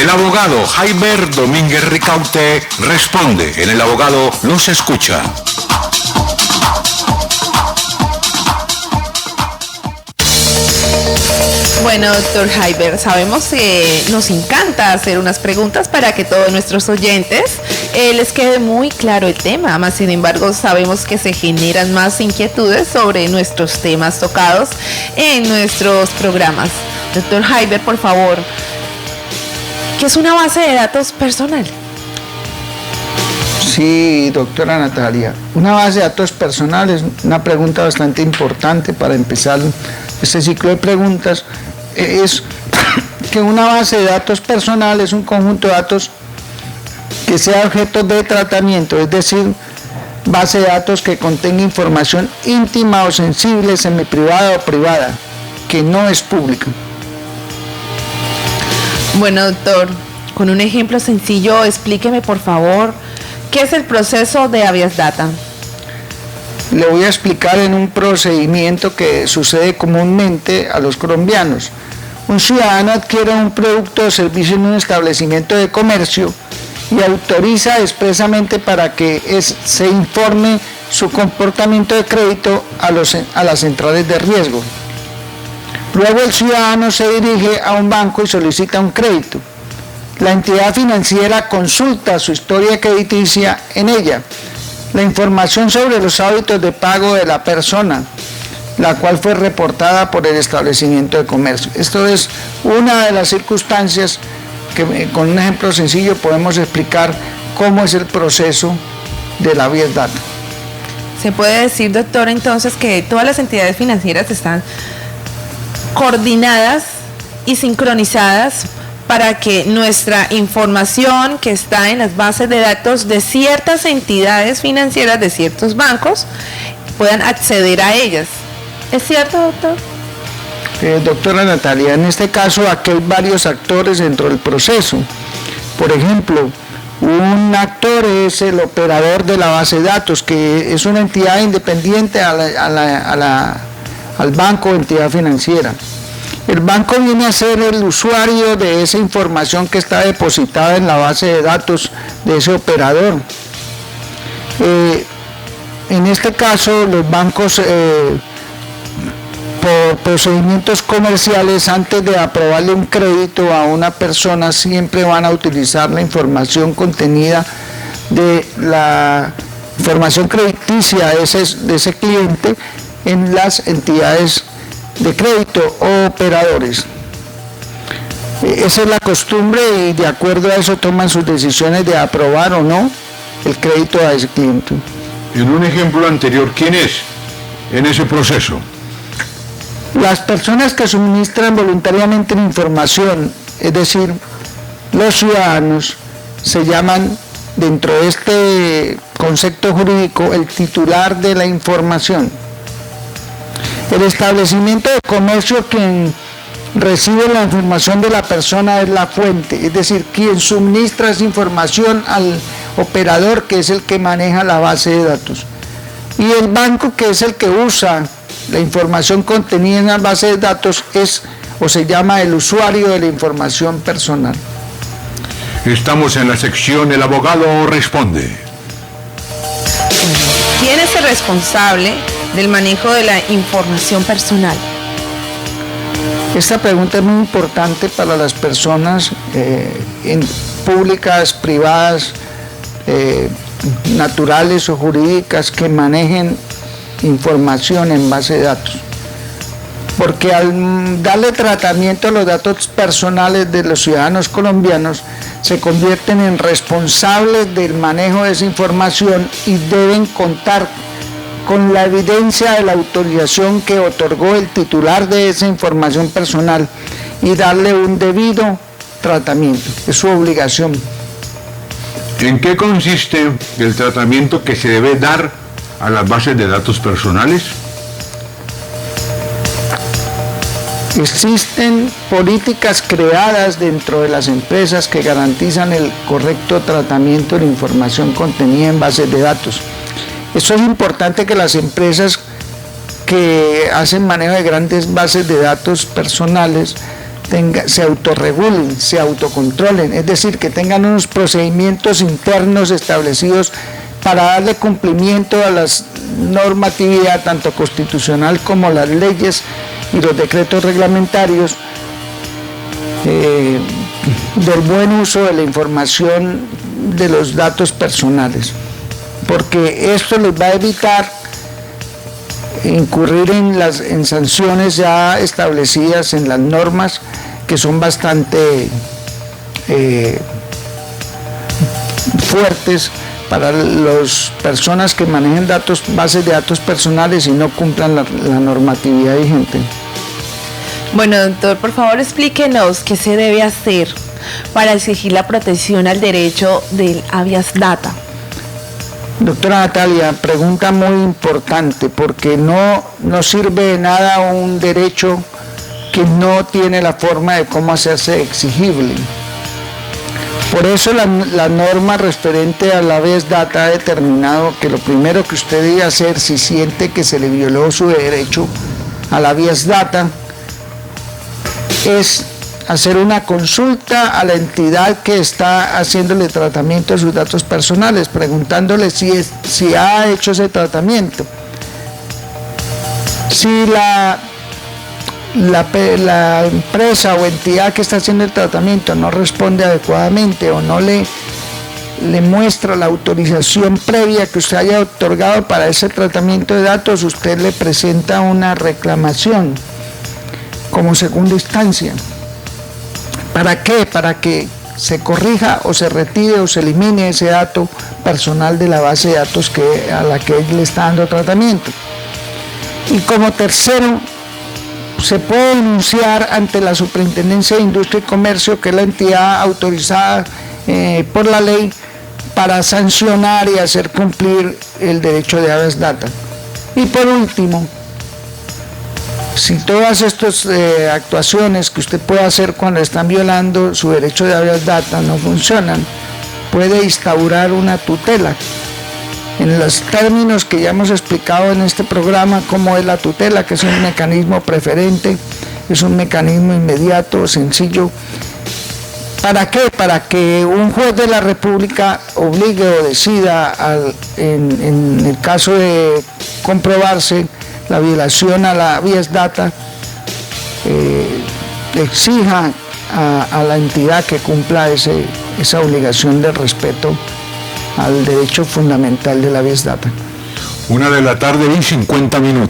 El abogado Jaiber Domínguez Ricaurte responde. En El abogado los escucha. Bueno, doctor Jaiber, sabemos que nos encanta hacer unas preguntas para que todos nuestros oyentes les quede muy claro el tema. Más sin embargo, sabemos que se generan más inquietudes sobre nuestros temas tocados en nuestros programas. Doctor Jaiber, por favor, ¿qué es una base de datos personal? Sí, doctora Natalia. Una base de datos personal es una pregunta bastante importante para empezar este ciclo de preguntas. Es que una base de datos personal es un conjunto de datos que sea objeto de tratamiento, es decir, base de datos que contenga información íntima o sensible, semiprivada o privada, que no es pública. Bueno, doctor, con un ejemplo sencillo, explíqueme por favor, ¿qué es el proceso de habeas data? Le voy a explicar en un procedimiento que sucede comúnmente a los colombianos. Un ciudadano adquiere un producto o servicio en un establecimiento de comercio y autoriza expresamente para que se informe su comportamiento de crédito a las centrales de riesgo. Luego el ciudadano se dirige a un banco y solicita un crédito. La entidad financiera consulta su historia crediticia en ella, la información sobre los hábitos de pago de la persona, la cual fue reportada por el establecimiento de comercio. Esto es una de las circunstancias que con un ejemplo sencillo podemos explicar cómo es el proceso de la habeas data. Se puede decir, doctor, entonces que todas las entidades financieras están coordinadas y sincronizadas para que nuestra información que está en las bases de datos de ciertas entidades financieras, de ciertos bancos, puedan acceder a ellas. ¿Es cierto, doctor? Doctora Natalia, en este caso aquí hay varios actores dentro del proceso. Por ejemplo, un actor es el operador de la base de datos, que es una entidad independiente al banco o entidad financiera. El banco viene a ser el usuario de esa información que está depositada en la base de datos de ese operador. En este caso, los bancos, por procedimientos comerciales, antes de aprobarle un crédito a una persona, siempre van a utilizar la información contenida de la información crediticia de ese cliente en las entidades de crédito o operadores. Esa es la costumbre y de acuerdo a eso toman sus decisiones de aprobar o no el crédito a ese cliente. En un ejemplo anterior, ¿quién es en ese proceso? Las personas que suministran voluntariamente la información, es decir, los ciudadanos, se llaman dentro de este concepto jurídico el titular de la información. El establecimiento de comercio, quien recibe la información de la persona, es la fuente, es decir, quien suministra esa información al operador, que es el que maneja la base de datos. Y el banco, que es el que usa la información contenida en la base de datos, es o se llama el usuario de la información personal. Estamos en la sección El abogado responde. ¿Quién es el responsable del manejo de la información personal? Esta pregunta es muy importante para las personas públicas, privadas, naturales o jurídicas que manejen información en base de datos. Porque al darle tratamiento a los datos personales de los ciudadanos colombianos, se convierten en responsables del manejo de esa información y deben contar con la evidencia de la autorización que otorgó el titular de esa información personal y darle un debido tratamiento. Es su obligación. ¿En qué consiste el tratamiento que se debe dar a las bases de datos personales? Existen políticas creadas dentro de las empresas que garantizan el correcto tratamiento de la información contenida en bases de datos. Eso es importante, que las empresas que hacen manejo de grandes bases de datos personales se autorregulen, se autocontrolen, es decir, que tengan unos procedimientos internos establecidos para darle cumplimiento a la normatividad tanto constitucional como las leyes y los decretos reglamentarios del buen uso de la información de los datos personales, porque esto les va a evitar incurrir en sanciones ya establecidas en las normas, que son bastante fuertes para las personas que manejen bases de datos personales y no cumplan la normatividad vigente. Bueno, doctor, por favor explíquenos qué se debe hacer para exigir la protección al derecho del habeas data. Doctora Natalia, pregunta muy importante, porque no sirve de nada un derecho que no tiene la forma de cómo hacerse exigible. Por eso la norma referente al habeas data ha determinado que lo primero que usted debe hacer si siente que se le violó su derecho al habeas data es hacer una consulta a la entidad que está haciéndole tratamiento de sus datos personales, preguntándole si ha hecho ese tratamiento. Si la empresa o entidad que está haciendo el tratamiento no responde adecuadamente o no le muestra la autorización previa que usted haya otorgado para ese tratamiento de datos, usted le presenta una reclamación como segunda instancia. ¿Para qué? Para que se corrija o se retire o se elimine ese dato personal de la base de datos a la que él le está dando tratamiento. Y como tercero, se puede denunciar ante la Superintendencia de Industria y Comercio, que es la entidad autorizada por la ley para sancionar y hacer cumplir el derecho de habeas data. Y por último, si todas estas actuaciones que usted puede hacer cuando están violando su derecho de habeas data no funcionan, puede instaurar una tutela. En los términos que ya hemos explicado en este programa, cómo es la tutela, que es un mecanismo preferente, es un mecanismo inmediato, sencillo. ¿Para qué? Para que un juez de la República obligue o decida, en el caso de comprobarse la violación a la habeas data, exija a la entidad que cumpla esa obligación de respeto al derecho fundamental de la habeas data. 1:50 p.m.